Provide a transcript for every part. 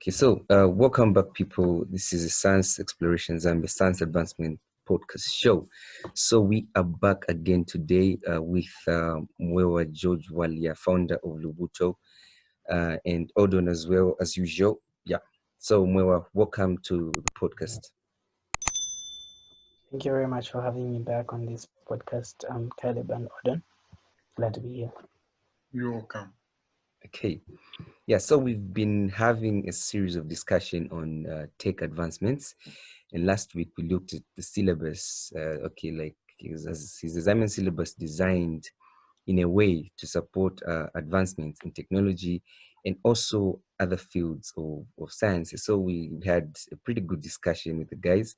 Okay, so welcome back, people. This is a Science Explorations and the Science Advancement podcast show. So we are back again today with Mwewa George Bwalya, founder of Lubuto, and Odon as well as usual. Yeah. So Mwewa, welcome to the podcast. Thank you very much for having me back on this podcast. I'm Caleb and Odon. Glad to be here. You're welcome. Okay. Yeah, so we've been having a series of discussion on tech advancements. And last week we looked at the syllabus, like his assignment syllabus designed in a way to support advancements in technology and also other fields of sciences. So we had a pretty good discussion with the guys.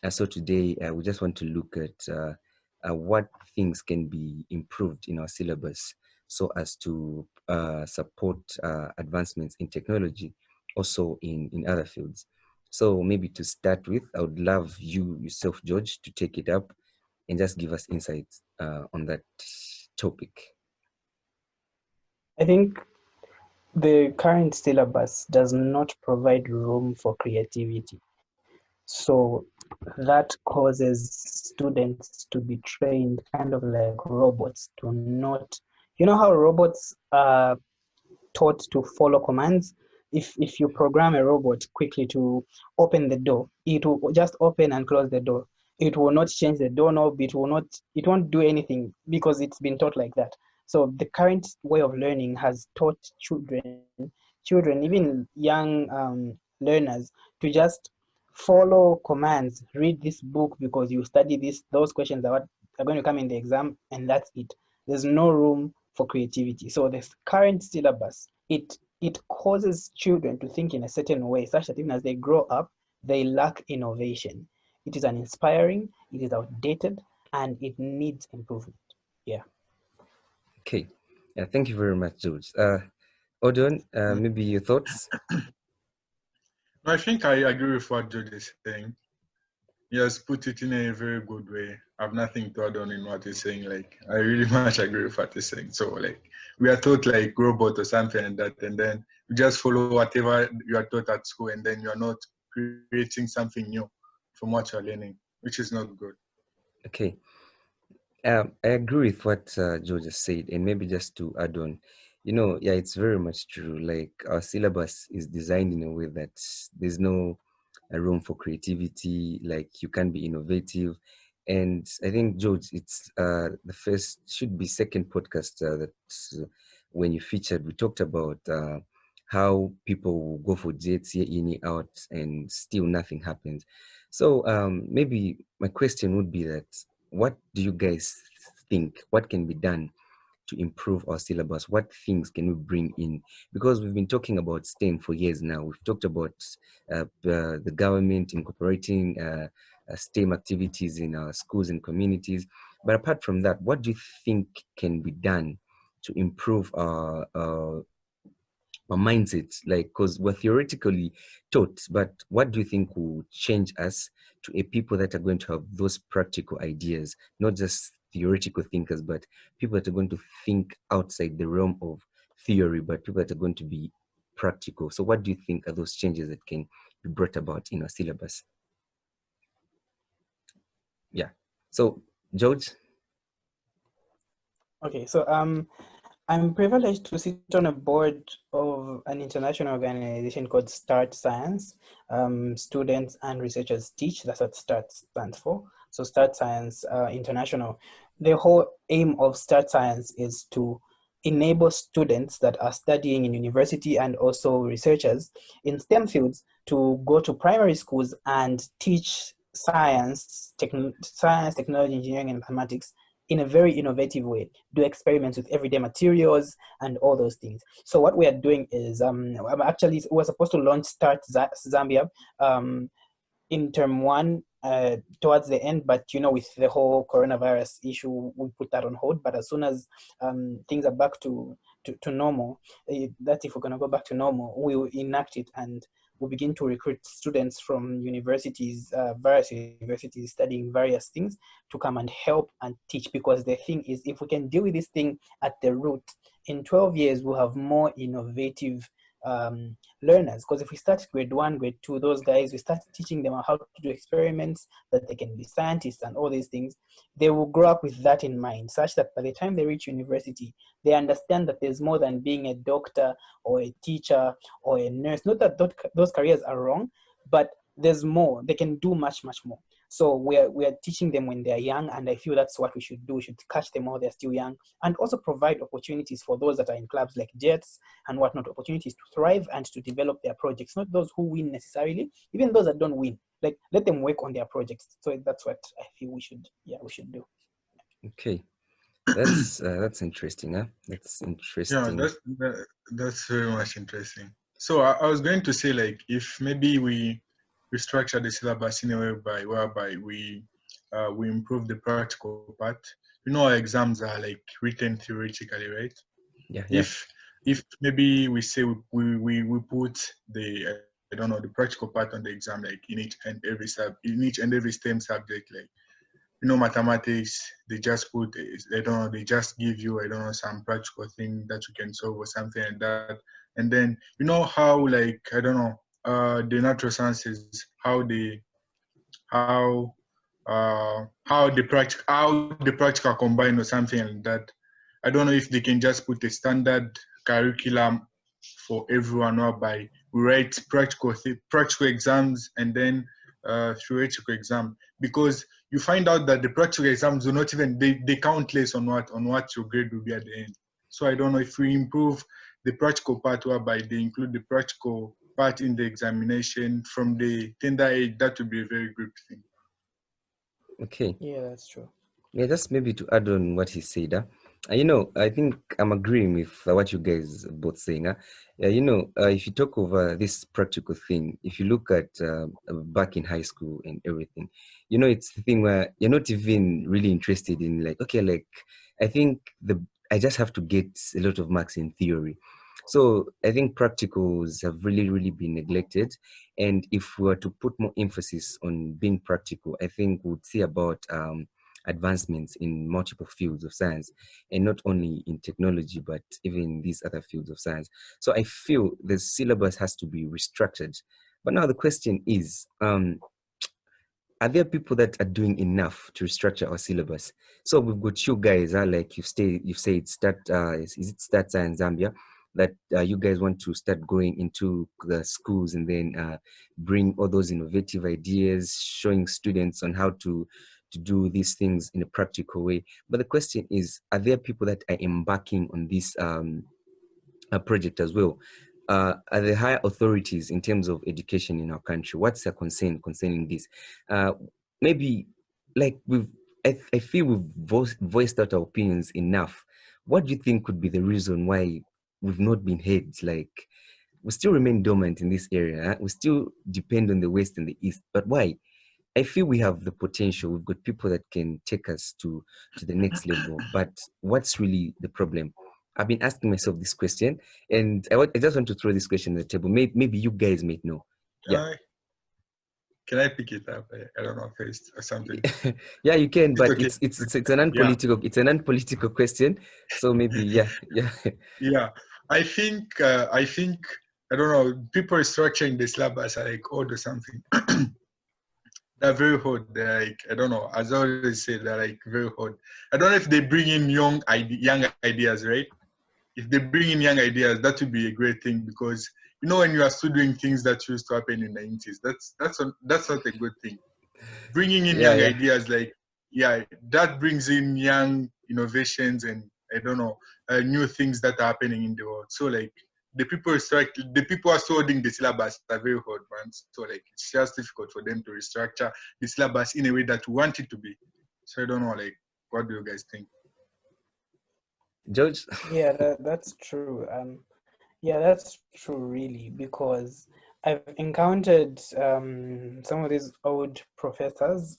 So today we just want to look at what things can be improved in our syllabus so as to support advancements in technology, also in other fields. So maybe to start with, I would love you yourself, George, to take it up and just give us insights on that topic. I think the current syllabus does not provide room for creativity. So that causes students to be trained kind of like robots to not, how robots are taught to follow commands. If you program a robot quickly to open the door, it will just open and close the door. It will not change the doorknob. It won't do anything because it's been taught like that. So the current way of learning has taught children, even young learners, to just follow commands. Read this book because you study this. Those questions are what are going to come in the exam, and that's it. There's no room for creativity. So this current syllabus, it causes children to think in a certain way, such that even as they grow up, they lack innovation. It is uninspiring, it is outdated, and it needs improvement. Yeah. Okay. Yeah, thank you very much, George. Odon, maybe your thoughts? I think I agree with what George is saying. He has put it in a very good way. I have nothing to add on in what he's saying. Like, I really much agree with what he's saying. So, like, we are taught like robot or something like that, and then you just follow whatever you are taught at school, and then you are not creating something new from what you're learning, which is not good. Okay. I agree with what George has said, and maybe just to add on, yeah, it's very much true. Like our syllabus is designed in a way that there's no room for creativity. Like you can be innovative, and I think George, it's the first should be second podcast that when you featured, we talked about how people will go for jets year in year out, and still nothing happens. So maybe my question would be that what do you guys think? What can be done to improve our syllabus? What things can we bring in? Because we've been talking about STEM for years now. We've talked about the government incorporating STEM activities in our schools and communities. But apart from that, what do you think can be done to improve our mindset? Like, because we're theoretically taught, but what do you think will change us to a people that are going to have those practical ideas, not just theoretical thinkers, but people that are going to think outside the realm of theory, but people that are going to be practical? So what do you think are those changes that can be brought about in our syllabus? Yeah. So George? Okay, so I'm privileged to sit on a board of an international organization called START Science. Students and researchers teach. That's what START stands for. So START Science International. The whole aim of START Science is to enable students that are studying in university and also researchers in STEM fields to go to primary schools and teach science, technology, engineering, and mathematics in a very innovative way, do experiments with everyday materials and all those things. So what we are doing is, we're supposed to launch Start Zambia in term one towards the end, but with the whole coronavirus issue, we put that on hold. But as soon as things are back to normal, that's if we're gonna go back to normal, we will enact it and we'll begin to recruit students from universities, various universities studying various things to come and help and teach. Because the thing is, if we can deal with this thing at the root, in 12 years, we'll have more innovative learners. Because if we start grade 1, grade 2, those guys, we start teaching them how to do experiments, that they can be scientists and all these things, they will grow up with that in mind, such that by the time they reach university, they understand that there's more than being a doctor or a teacher or a nurse. Not that those careers are wrong, but there's more. They can do much, much more. So we are teaching them when they're young, and I feel that's what we should do. We should catch them while they're still young, and also provide opportunities for those that are in clubs like Jets and whatnot, opportunities to thrive and to develop their projects. Not those who win necessarily, even those that don't win. Like, let them work on their projects. So that's what I feel we should do. Okay, that's interesting, huh? That's Yeah, interesting. that's very much interesting. So I was going to say, like, if maybe we structure the syllabus in a way whereby we improve the practical part. You know, our exams are like written theoretically, right? Yeah, yeah. If maybe we say we put the, I don't know, the practical part on the exam, like in each and every STEM subject, like, you know, mathematics, they just put, they don't know, they just give you, I don't know, some practical thing that you can solve or something like that. And then, you know how, like, I don't know, the natural sciences, how how the practical combine or something like that. I don't know if they can just put a standard curriculum for everyone, whereby we write practical exams and then theoretical exam, because you find out that the practical exams do not even, they count less on what your grade will be at the end. So I don't know if we improve the practical part, whereby they include the practical part in the examination from the tender age, that would be a very good thing. Okay. Yeah, that's true. Yeah, just maybe to add on what he said. You know, I think I'm agreeing with what you guys are both saying. You know, if you talk over this practical thing, if you look at back in high school and everything, you know, it's the thing where you're not even really interested in, like, okay, like, I think I just have to get a lot of marks in theory. So I think practicals have really, really been neglected. And if we were to put more emphasis on being practical, I think we'd see about advancements in multiple fields of science, and not only in technology but even these other fields of science. So I feel the syllabus has to be restructured. But now the question is, are there people that are doing enough to restructure our syllabus? So we've got you guys, like you've said, is it Start Science Zambia, that you guys want to start going into the schools and then bring all those innovative ideas, showing students on how to do these things in a practical way. But the question is, are there people that are embarking on this project as well? Are the higher authorities in terms of education in our country, what's their concern concerning this? Maybe, like, I feel we've voiced out our opinions enough. What do you think could be the reason why we've not been heard? Like, we still remain dormant in this area. We still depend on the West and the East. But why? I feel we have the potential. We've got people that can take us to the next level. But what's really the problem? I've been asking myself this question, and I just want to throw this question on the table. Maybe you guys might know. Can Yeah. I can I pick it up? I don't know, first or something. Yeah, you can, It's but okay. it's an Yeah, unpolitical question. So maybe, yeah, yeah. yeah. I think I don't know. People structuring the syllabus are like odd or something. They're very hard. They're like, I don't know. As I always say, they're like very hard. I don't know if they bring in young ideas, right? If they bring in young ideas, that would be a great thing, because you know, when you are still doing things that used to happen in the 90s, that's not a good thing. Bringing in Yeah, young yeah. ideas, like, yeah, that brings in young innovations and, I don't know, new things that are happening in the world. So like, the people are holding the syllabus are very hard, man. So like, it's just difficult for them to restructure the syllabus in a way that we want it to be. So I don't know, like, what do you guys think? George? Yeah, that's true. Yeah, that's true, really, because I've encountered some of these old professors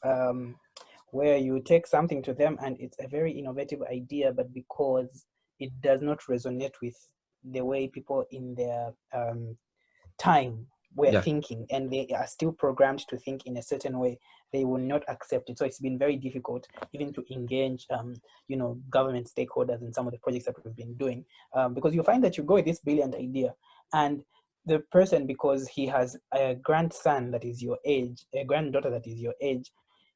where you take something to them and it's a very innovative idea, but because it does not resonate with the way people in their time were Yeah. thinking, and they are still programmed to think in a certain way, they will not accept it. So it's been very difficult even to engage government stakeholders in some of the projects that we've been doing, because you find that you go with this brilliant idea, and the person, because he has a grandson that is your age, a granddaughter that is your age,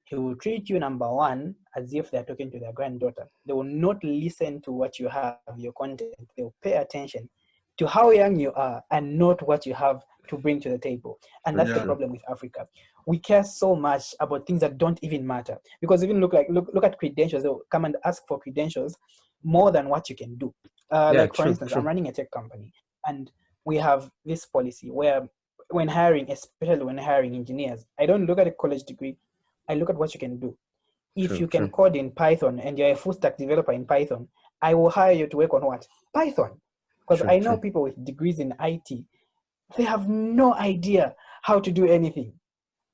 he will treat you, number one, as if they're talking to their granddaughter. They will not listen to what you have, your content. They'll pay attention to how young you are and not what you have to bring to the table. And True, that's the Yeah. true, problem with Africa. We care so much about things that don't even matter. Because even look at credentials, they'll come and ask for credentials more than what you can do. yeah, Like for true, instance, I'm true, running a tech company, and we have this policy where when hiring, especially when hiring engineers, I don't look at a college degree, I look at what you can do. If true, you can true, code in Python and you're a full stack developer in Python, I will hire you to work on what? Python. Because true, I know true. people with degrees in IT, they have no idea how to do anything,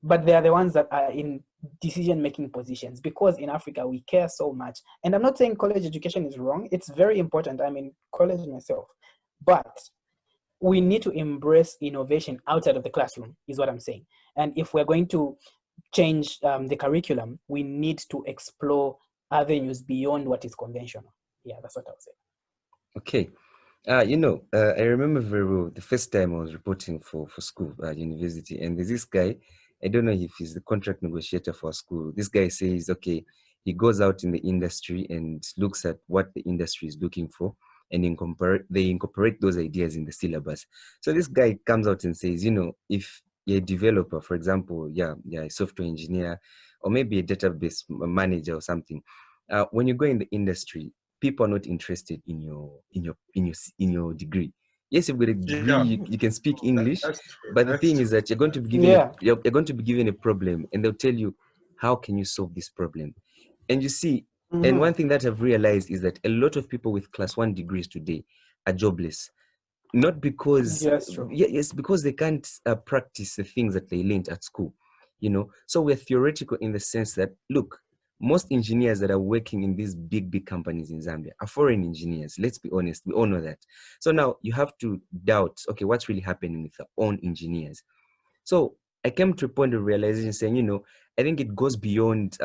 but they are the ones that are in decision making positions, because in Africa we care so much. And I'm not saying college education is wrong, it's very important. I'm in college myself. But we need to embrace innovation outside of the classroom, is what I'm saying. And if we're going to change the curriculum, we need to explore avenues beyond what is conventional. Yeah, that's what I would say. Okay. I remember very well the first time I was reporting for school at university, and there's this guy. I don't know if he's the contract negotiator for school. This guy says, okay, he goes out in the industry and looks at what the industry is looking for, and they incorporate those ideas in the syllabus. So this guy comes out and says, if you're a developer, for example, yeah, a software engineer, or maybe a database manager or something, when you go in the industry, people are not interested in your degree. Yes, you've got a degree, Yeah. you can speak English, That's true. but the That's thing is true. that you're going to be given a Yeah. you're going to be given a problem, and they'll tell you, how can you solve this problem? And you see, and Mm-hmm. one thing that I've realized is that a lot of people with class 1 degrees today are jobless, not because Yeah, that's true. yes, because they can't practice the things that they learned at school. So we're theoretical in the sense that, look, most engineers that are working in these big companies in Zambia are foreign engineers. Let's be honest, we all know that. So now you have to doubt, okay, what's really happening with our own engineers? So I came to a point of realization saying, I think it goes beyond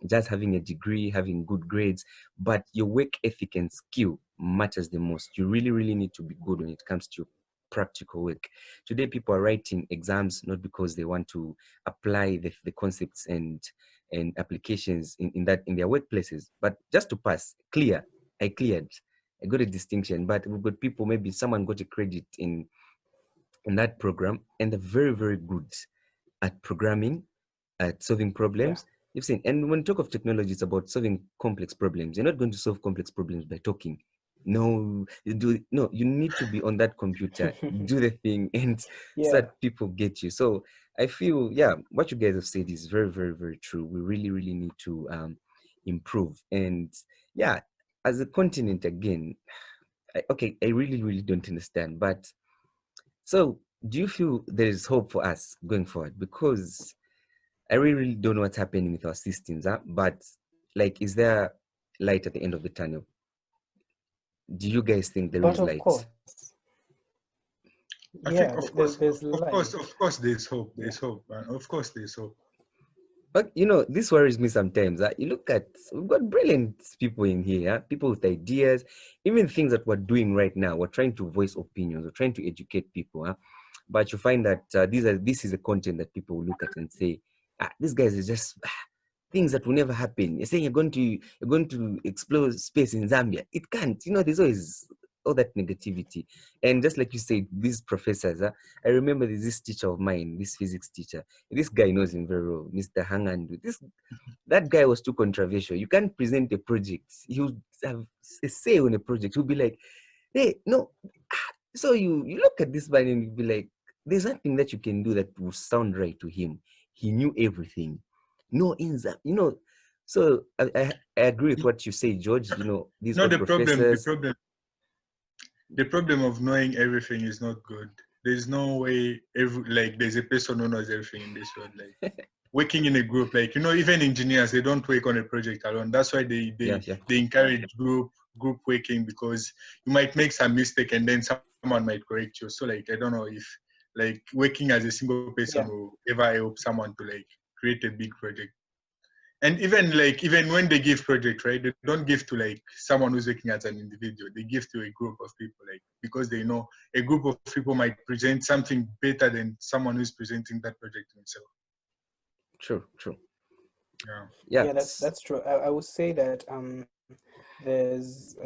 just having a degree, having good grades, but your work ethic and skill matters the most. You really, really need to be good when it comes to your practical work. Today, people are writing exams not because they want to apply the concepts and applications in their workplaces, but just to pass. I cleared. I got a distinction, but we've got people, maybe someone got a credit in that program, and they're very, very good at programming, at solving Yeah. problems. You've seen, and when you talk of technology, it's about solving complex problems. You're not going to solve complex problems by talking. No, you need to be on that computer, do the thing, and so Yeah. that people get you. So I feel, yeah, what you guys have said is very, very, very true. We really, really need to improve. And yeah, as a continent, again, I really, really don't understand, but so, do you feel there is hope for us going forward? Because I really, really don't know what's happening with our systems, but like, is there light at the end of the tunnel? Do you guys think there But is of light? course, I think, yeah, there's light. of course, there's hope. Yeah. There's hope, man. Of course, there's hope. But this worries me sometimes. You look at, we've got brilliant people in here, people with ideas, even things that we're doing right now. We're trying to voice opinions, we're trying to educate people. But you find that this is the content that people will look at and say, these guys are just things that will never happen. You're saying you're going to explore space in Zambia. It can't. There's always all that negativity. And just like you said, these professors, I remember there's this teacher of mine, this physics teacher. This guy knows him very well, Mr. Hangandu. That guy was too controversial. You can't present a project. He would have a say on a project. He'll be like, hey, no. So you look at this man and you'll be like, there's nothing that you can do that will sound right to him. He knew everything. No ins, So I agree with what you say, George. These No, old the professors. problem, the problem of knowing everything is not good. There's no way there's a person who knows everything in this world. Like working in a group, even engineers, they don't work on a project alone. That's why they Yeah, they, yeah. they encourage group working, because you might make some mistake and then someone might correct you. So I don't know if working as a single person Yeah. will ever help someone to create a big project. And even when they give project, right, they don't give to like someone who's working as an individual. They give to a group of people, like because they know a group of people might present something better than someone who's presenting that project himself. True. Yeah. Yeah, that's true. I would say that there's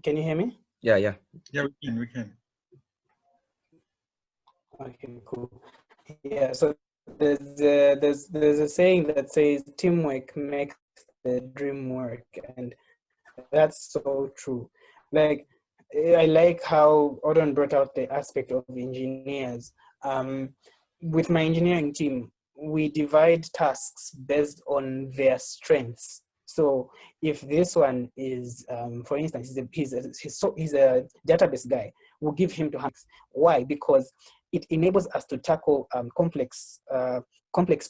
can you hear me? Yeah. Yeah, we can. Okay, cool. Yeah, so there's a saying that says teamwork makes the dream work, and that's so true. Like, I like how Odon brought out the aspect of engineers. With my engineering team, we divide tasks based on their strengths. So if this one is, for instance, he's a database guy, we'll give him to hands. Why? Because it enables us to tackle complex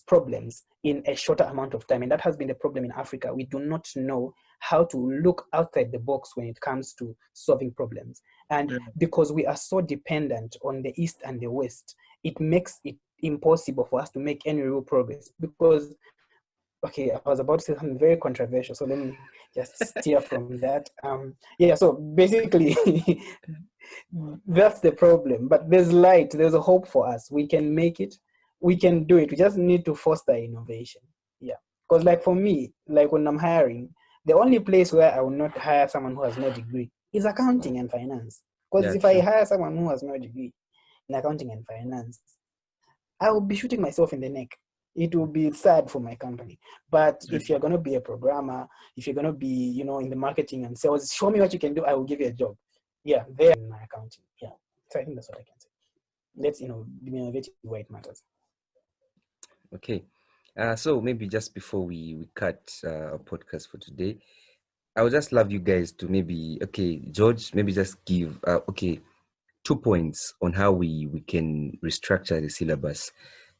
problems in a shorter amount of time. And that has been the problem in Africa. We do not know how to look outside the box when it comes to solving problems. And Yeah. because we are so dependent on the East and the West, it makes it impossible for us to make any real progress. Because, okay, I was about to say something very controversial, so let me just steer from that. Yeah, so basically, that's the problem. But there's light, there's a hope for us. We can make it, we can do it. We just need to foster innovation. Yeah. Because, like, for me, like when I'm hiring, the only place where I will not hire someone who has no degree is accounting and finance. Because Yeah. if I hire someone who has no degree in accounting and finance, I will be shooting myself in the neck. It will be sad for my company. But if you're going to be a programmer, if you're going to be, in the marketing and sales, show me what you can do. I will give you a job. Yeah, there in my accounting. Yeah. So I think that's what I can say. Let's, be innovative where it matters. Okay. So maybe just before we cut our podcast for today, I would just love you guys to maybe, okay, George, maybe just give 2 points on how we can restructure the syllabus.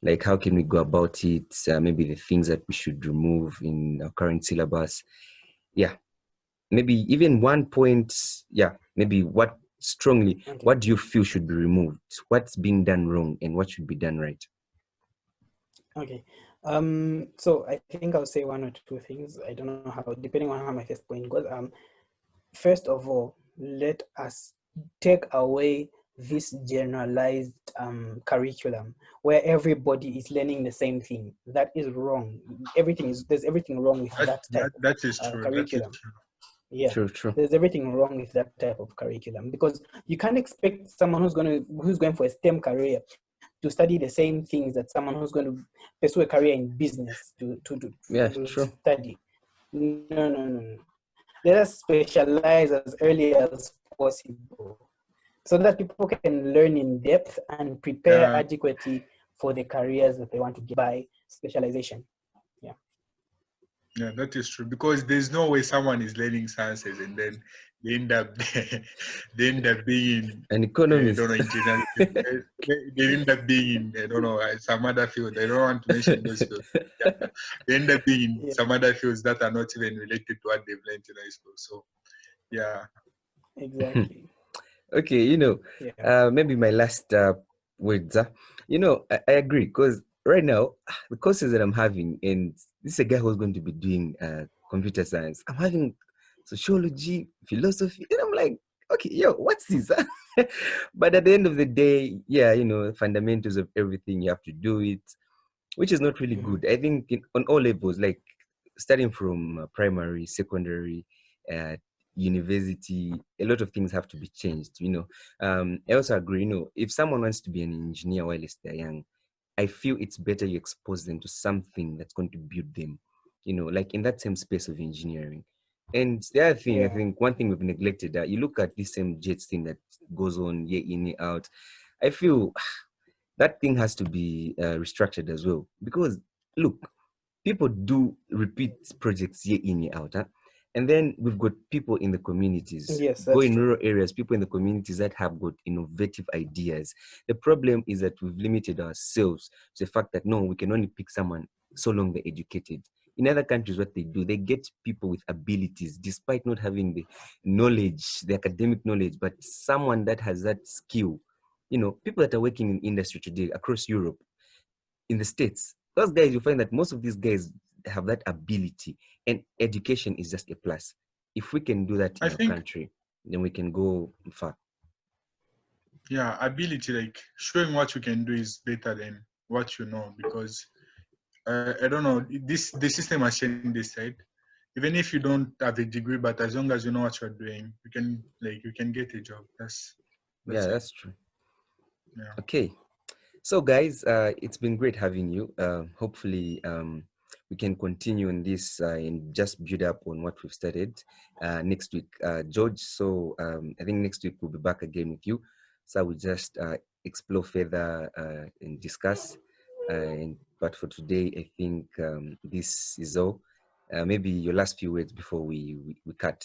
Like how can we go about it? Maybe the things that we should remove in our current syllabus. Yeah, maybe even 1 point. Yeah, maybe what do you feel should be removed? What's being done wrong and what should be done right? Okay. So I think I'll say one or two things. I don't know how, depending on how my first point goes. First of all, let us take away this generalized curriculum where everybody is learning the same thing. That is wrong. There's everything wrong with that type That is of true. That is curriculum. true. Yeah, True. there's everything wrong with that type of curriculum, because you can't expect someone who's going for a STEM career to study the same things that someone who's going to pursue a career in business to Yeah, true. study. No. Let us specialize as early as possible so that people can learn in depth and prepare Yeah. adequately for the careers that they want to get by specialization. Yeah, that is true, because there's no way someone is learning sciences and then they end up being An I economist. don't know, engineering. They end up being in, I don't know, some other field. I don't want to mention those fields. Yeah. They end up being in some other fields that are not even related to what they've learned in high school. So yeah. Exactly. Okay, Yeah. maybe my last words. I agree, because right now the courses that I'm having, and this is a guy who's going to be doing computer science. I'm having sociology, philosophy, and I'm like, okay, what's this? But at the end of the day, yeah, fundamentals of everything, you have to do it, which is not really good. I think on all levels, like starting from primary, secondary, uh, university, a lot of things have to be changed. I also agree. If someone wants to be an engineer while they're young, I feel it's better you expose them to something that's going to build them. Like in that same space of engineering. And the other thing, I Yeah. think one thing we've neglected, you look at this same JETS thing that goes on year in, year out. I feel that thing has to be restructured as well, because look, people do repeat projects year in, year out. And then we've got people in the communities, Yes, go that's in true. rural areas, people in the communities that have got innovative ideas. The problem is that we've limited ourselves to the fact that no, we can only pick someone so long they're educated. In other countries, what they do, they get people with abilities despite not having the knowledge, the academic knowledge, but someone that has that skill. People that are working in industry today across Europe, in the States, those guys, you find that most of these guys have that ability, and education is just a plus. If we can do that I in our think, country, then we can go far. yeah, ability, like showing what you can do is better than what you know, because I don't know, the system has changed this side. Even if you don't have a degree, but as long as you know what you're doing, you can get a job. Yeah, That's it. that's true. Yeah. Okay. So, guys, it's been great having you. Hopefully, we can continue on this and just build up on what we've started next week, George. So, I think next week we'll be back again with you. So, we just explore further and discuss. But for today, I think this is all. Maybe your last few words before we cut.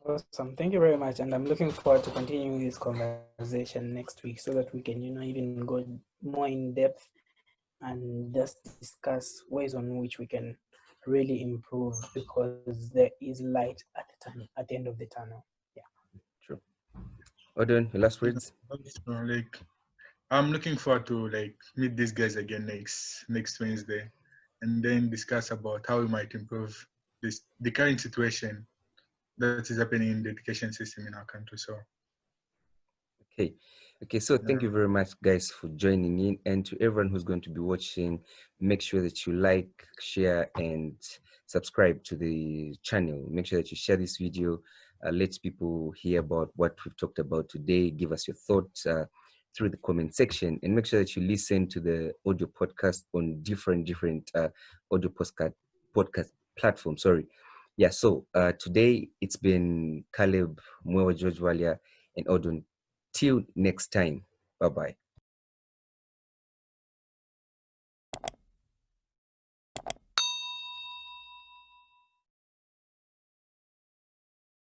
Awesome. Thank you very much. And I'm looking forward to continuing this conversation next week so that we can, even go more in depth and just discuss ways on which we can really improve, because there is light at the end of the tunnel. Yeah. True. Odin, your last Yeah. words? So, I'm looking forward to meet these guys again next Wednesday, and then discuss about how we might improve the current situation that is happening in the education system in our country. So Okay. Okay, so yeah, thank you very much, guys, for joining in. And to everyone who's going to be watching, make sure that you like, share, and subscribe to the channel. Make sure that you share this video. Let people hear about what we've talked about today. Give us your thoughts through the comment section. And make sure that you listen to the audio podcast on different audio podcast platforms. Sorry. Yeah, so today it's been Caleb, Mwewa George Bwalya, and Odun. Till next time. Bye bye.